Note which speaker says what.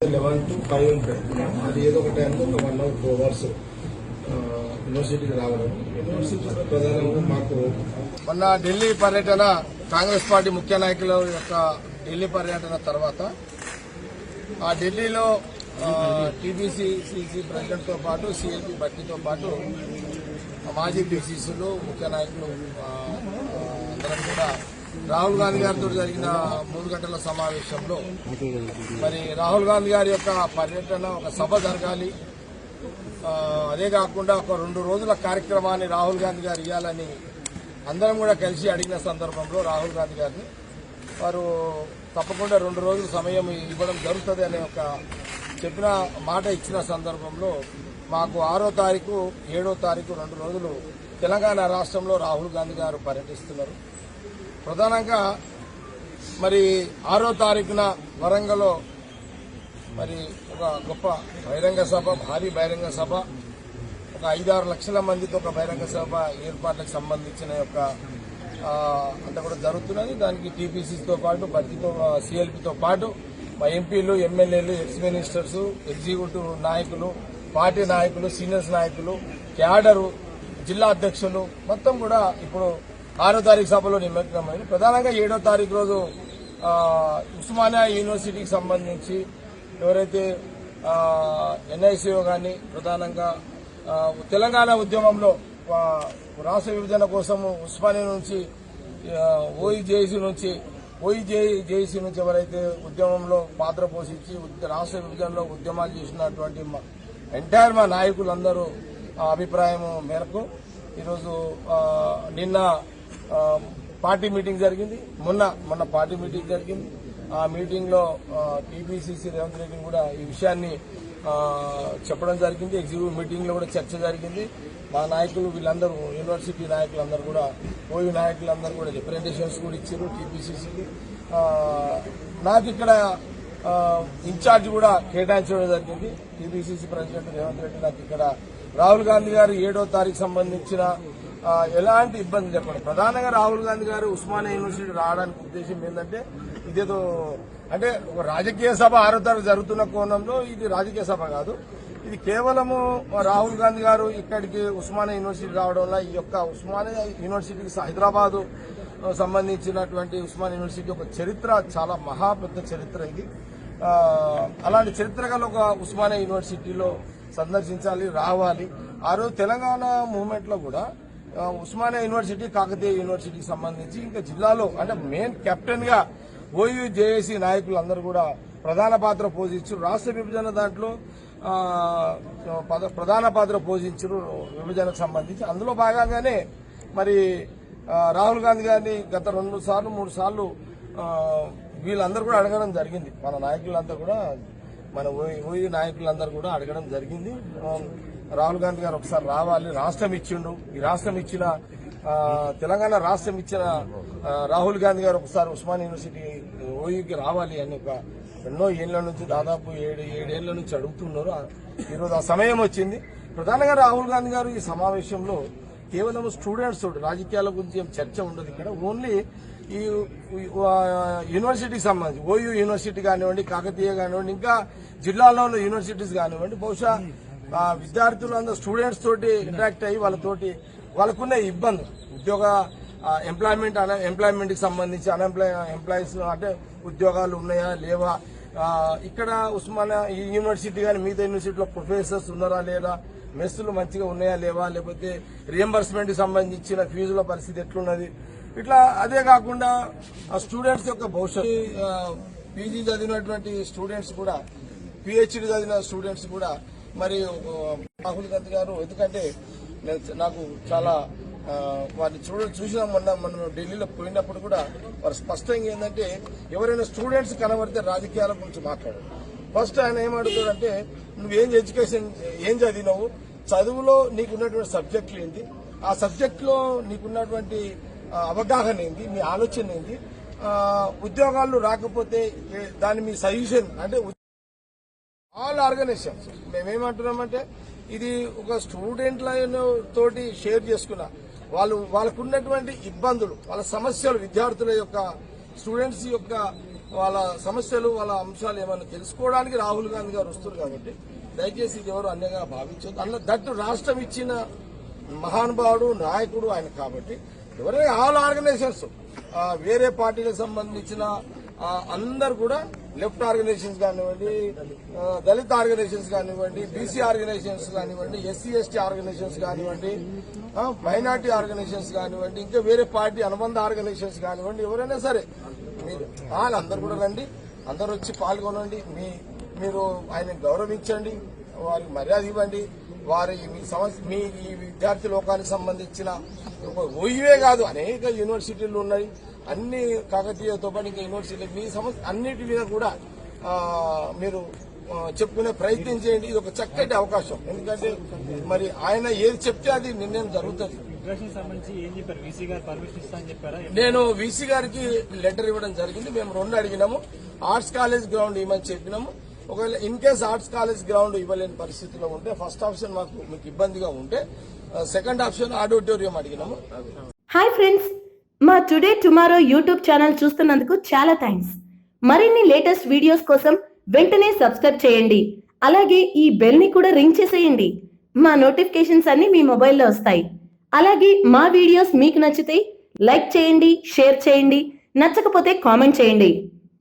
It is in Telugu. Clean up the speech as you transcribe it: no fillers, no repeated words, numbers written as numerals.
Speaker 1: 11 to 5 ఉంటుంది. అది ఏదో ఒక టైంలో ఒక 1 or 2 hours యూనివర్సిటీకి రావడం. యూనివర్సిటీ ప్రధానంగా మాకు మొన్న ఢిల్లీ పర్యటన, కాంగ్రెస్ పార్టీ ముఖ్య నాయకుల యొక్క ఢిల్లీ పర్యటన తర్వాత ఆ ఢిల్లీలో టీపీసీసీ ప్రెసిడెంట్ తో పాటు సిఎల్పీ భట్టితో పాటు మాజీ పీసీసీలు ముఖ్య నాయకులు అందరం కూడా రాహుల్ గాంధీ గారితో జరిగిన 3 గంటల సమావేశంలో మరి రాహుల్ గాంధీ గారి యొక్క పర్యటన ఒక సభ జరగాలి, అదే కాకుండా ఒక 2 రోజుల కార్యక్రమాన్ని రాహుల్ గాంధీ గారు ఇవ్వాలని అందరం కూడా కలిసి అడిగిన సందర్భంలో రాహుల్ గాంధీ గారిని వారు తప్పకుండా 2 రోజుల సమయం ఇవ్వడం జరుగుతుంది అనే ఒక చెప్పిన మాట ఇచ్చిన సందర్భంలో మాకు 6వ తారీఖు 7వ తారీఖు 2 రోజులు తెలంగాణ రాష్ట్రంలో రాహుల్ గాంధీ గారు పర్యటిస్తున్నారు. ప్రధానంగా మరి 6వ తారీఖున వరంగల్లో మరి ఒక గొప్ప బహిరంగ సభ, భారీ బహిరంగ సభ, ఒక 5-6 లక్షల మందితో ఒక బహిరంగ సభ ఏర్పాట్లకు సంబంధించిన యొక్క అంతా కూడా జరుగుతున్నది. దానికి టీపీసీతో పాటు భర్తీతో సీఎల్పీతో పాటు మా ఎంపీలు, ఎమ్మెల్యేలు, ఎక్స్ మినిస్టర్స్, ఎగ్జిక్యూటివ్ నాయకులు, పార్టీ నాయకులు, సీనియర్స్ నాయకులు, క్యాడరు, జిల్లా అధ్యక్షులు మొత్తం కూడా ఇప్పుడు 6వ తారీఖు సభలో నిమగ్నమైంది. ప్రధానంగా 7వ తారీఖు రోజు ఉస్మానియా యూనివర్సిటీకి సంబంధించి ఎవరైతే ఎన్ఐసిఓ కానీ ప్రధానంగా తెలంగాణ ఉద్యమంలో రాష్ట్ర విభజన కోసము ఉస్మానియా నుంచి ఓఈజేసీ నుంచి ఎవరైతే ఉద్యమంలో పాత్ర పోషించి రాష్ట్ర విభజనలో ఉద్యమాలు చేసినటువంటి ఎంటైర్ మా నాయకులందరూ అభిప్రాయం మేరకు ఈరోజు నిన్న పార్టీ మీటింగ్ జరిగింది, మొన్న పార్టీ మీటింగ్ జరిగింది. ఆ మీటింగ్ లో టీపీసీసీ రేవంత్ రెడ్డి కూడా ఈ విషయాన్ని చెప్పడం జరిగింది. ఎగ్జిక్యూటివ్ మీటింగ్ లో కూడా చర్చ జరిగింది. మా నాయకులు వీళ్ళందరూ యూనివర్సిటీ నాయకులందరూ కూడా, ఓయూ నాయకులందరూ కూడా రిప్రజెంటేషన్స్ కూడా ఇచ్చారు టీపీసీసీకి. నాకు ఇక్కడ ఇన్ఛార్జ్ కూడా కేటాయించడం జరిగింది. టీపీసీసీ ప్రెసిడెంట్ రేవంత్ రెడ్డి నాకు ఇక్కడ రాహుల్ గాంధీ గారు 7వ తారీఖు సంబంధించిన ఎలాంటి ఇబ్బంది లేకుండా, ప్రధానంగా రాహుల్ గాంధీ గారు ఉస్మానియా యూనివర్సిటీ రావడానికి ఉద్దేశం ఏంటంటే ఇదేదో అంటే ఒక రాజకీయ సభ 6వ తారీఖు జరుగుతున్న కోణంలో ఇది రాజకీయ సభ కాదు. ఇది కేవలము రాహుల్ గాంధీ గారు ఇక్కడికి ఉస్మానియా యూనివర్సిటీ రావడం వల్ల ఈ యొక్క ఉస్మానియా యూనివర్సిటీకి హైదరాబాద్ సంబంధించినటువంటి ఉస్మానియా యూనివర్సిటీ ఒక చరిత్ర, చాలా మహా పెద్ద చరిత్ర ఇది. అలాంటి చరిత్ర గల ఒక ఉస్మానియా యూనివర్సిటీలో సందర్శించాలి, రావాలి. ఆ రోజు తెలంగాణ మూవ్మెంట్ లో కూడా ఉస్మానియా యూనివర్సిటీ, కాకతీయ యూనివర్సిటీకి సంబంధించి ఇంకా జిల్లాలో అంటే మెయిన్ కెప్టెన్ గా ఓయూ జేఏసీ నాయకులందరూ కూడా ప్రధాన పాత్ర పోషించారు. రాష్ట్ర విభజన దాంట్లో ప్రధాన పాత్ర పోషించారు విభజనకు సంబంధించి. అందులో భాగంగానే మరి రాహుల్ గాంధీ గారిని గత 2 సార్లు 3 సార్లు వీళ్ళందరూ కూడా అడగడం జరిగింది. మన నాయకులంతా కూడా, మన ఓయూ నాయకులందరూ కూడా అడగడం జరిగింది. రాహుల్ గాంధీ గారు ఒకసారి రావాలి, రాష్ట్రం ఇచ్చిండు, ఈ రాష్ట్రం ఇచ్చిన తెలంగాణ రాష్ట్రం ఇచ్చిన రాహుల్ గాంధీ గారు ఒకసారి ఉస్మానియా యూనివర్సిటీ ఓయూకి రావాలి అని ఒక ఎన్నో ఏళ్ల నుంచి, దాదాపు 7 ఏళ్ల నుంచి అడుగుతున్నారు. ఈరోజు ఆ సమయం వచ్చింది. ప్రధానంగా రాహుల్ గాంధీ గారు ఈ సమావేశంలో కేవలం స్టూడెంట్స్ తోటి రాజకీయాల గురించి ఏం చర్చ ఉండదు. ఇక్కడ ఓన్లీ ఈ యూనివర్సిటీకి సంబంధించి ఓయూ యూనివర్సిటీ కానివ్వండి, కాకతీయ కానివ్వండి, ఇంకా జిల్లాలో ఉన్న యూనివర్సిటీస్ కానివ్వండి, బహుశా విద్యార్థులందరూ స్టూడెంట్స్ తోటి ఇంటరాక్ట్ అయ్యి వాళ్ళకున్న ఇబ్బంది, ఉద్యోగ ఎంప్లాయ్మెంట్ కి సంబంధించి ఎంప్లాయీస్ అంటే ఉద్యోగాలు ఉన్నాయా లేవా, ఇక్కడ ఉస్మానియా ఈ యూనివర్సిటీ కానీ మిగతా యూనివర్సిటీలో ప్రొఫెసర్స్ ఉన్నారా లేదా, మెస్సులు మంచిగా ఉన్నాయా లేవా, లేకపోతే రియంబర్స్మెంట్ కి సంబంధించిన ఫీజుల పరిస్థితి ఎట్లున్నది, ఇట్లా. అదే కాకుండా స్టూడెంట్స్ యొక్క భవిష్యత్తు, పీజీ చదివినటువంటి స్టూడెంట్స్ కూడా, పిహెచ్డీ చదివిన స్టూడెంట్స్ కూడా మరి రాహుల్ గాంధీ గారు, ఎందుకంటే నాకు చాలా వారిని చూసిన మనం ఢిల్లీలో పోయినప్పుడు కూడా వారు స్పష్టంగా ఏంటంటే ఎవరైనా స్టూడెంట్స్ కనబడితే రాజకీయాల గురించి మాట్లాడారు. ఫస్ట్ ఆయన ఏమడుగుతాడంటే నువ్వేం ఎడ్యుకేషన్ ఏం చదివినావు, చదువులో నీకున్నటువంటి సబ్జెక్టులు ఏంటి, ఆ సబ్జెక్టులో నీకున్నటువంటి అవగాహన ఏంటి, మీ ఆలోచన ఏంటి, ఉద్యోగాలు రాకపోతే దాని మీ సజెషన్ అంటే ఆల్ ఆర్గనైజేషన్స్ మేమేమంటున్నామంటే ఇది ఒక స్టూడెంట్ల తోటి షేర్ చేసుకున్న వాళ్ళకున్నటువంటి ఇబ్బందులు, వాళ్ళ సమస్యలు, విద్యార్థుల యొక్క స్టూడెంట్స్ యొక్క వాళ్ళ సమస్యలు వాళ్ళ అంశాలు ఏమైనా తెలుసుకోవడానికి రాహుల్ గాంధీ గారు వస్తారు కాబట్టి దయచేసి ఇది ఎవరు అన్యంగా భావించదు. దట్టు రాష్ట్రం ఇచ్చిన మహానుభావుడు నాయకుడు ఆయన కాబట్టి ఎవరైనా ఆల్ ఆర్గనైజేషన్స్ వేరే పార్టీలకు సంబంధించిన అందరు కూడా లెఫ్ట్ ఆర్గనైజేషన్స్ కానివ్వండి, దళిత ఆర్గనైజేషన్స్ కానివ్వండి, బీసీ ఆర్గనైజేషన్స్ కానివ్వండి, ఎస్సీ ఎస్టీ ఆర్గనైజేషన్స్ కానివ్వండి, మైనార్టీ ఆర్గనైజేషన్స్ కానివ్వండి, ఇంకా వేరే పార్టీ అనుబంధ ఆర్గనైజేషన్స్ కానివ్వండి, ఎవరైనా సరే మీరు వాళ్ళందరూ కూడా రండి, అందరూ వచ్చి పాల్గొనండి. మీరు ఆయన గౌరవించండి, వారికి మర్యాద ఇవ్వండి. వారి మీ ఈ విద్యార్థి లోకానికి సంబంధించిన ఓయివే కాదు అనేక యూనివర్సిటీలు ఉన్నాయి, అన్ని కాకతీయతో పాటు ఇంకా యూనివర్సిటీలు మీ సమస్య అన్నిటి మీద కూడా మీరు చెప్పుకునే ప్రయత్నం చేయండి. ఇది ఒక చక్కటి అవకాశం. ఎందుకంటే మరి ఆయన ఏది చెప్తే అది నిర్ణయం జరుగుతుంది. నేను వీసీ గారికి లెటర్ ఇవ్వడం జరిగింది. మేము 2 అడిగినాము. ఆర్ట్స్ కాలేజ్ గ్రౌండ్ ఇవ్వమని చెప్పినాము. ఒకవేళ in case arts college ground ఇవ్వలేని పరిస్థితిలో ఉంటే ఫస్ట్ ఆప్షన్ మీకు ఇబ్బందిగా ఉంటే సెకండ్ ఆప్షన్ ఆడిటోరియం అడిగినాము.
Speaker 2: హాయ్ ఫ్రెండ్స్, మా టుడే టుమారో యూట్యూబ్ ఛానల్ చూస్తున్నందుకు చాలా థ్యాంక్స్. మరిన్ని లేటెస్ట్ వీడియోస్ కోసం వెంటనే సబ్స్క్రైబ్ చేయండి. అలాగే ఈ బెల్ ని కూడా రింగ్ చేసేయండి. మా నోటిఫికేషన్స్ అన్ని మీ మొబైల్లో వస్తాయి. అలాగే మా వీడియోస్ మీకు నచ్చితే లైక్ చేయండి, షేర్ చేయండి, నచ్చకపోతే కామెంట్ చేయండి.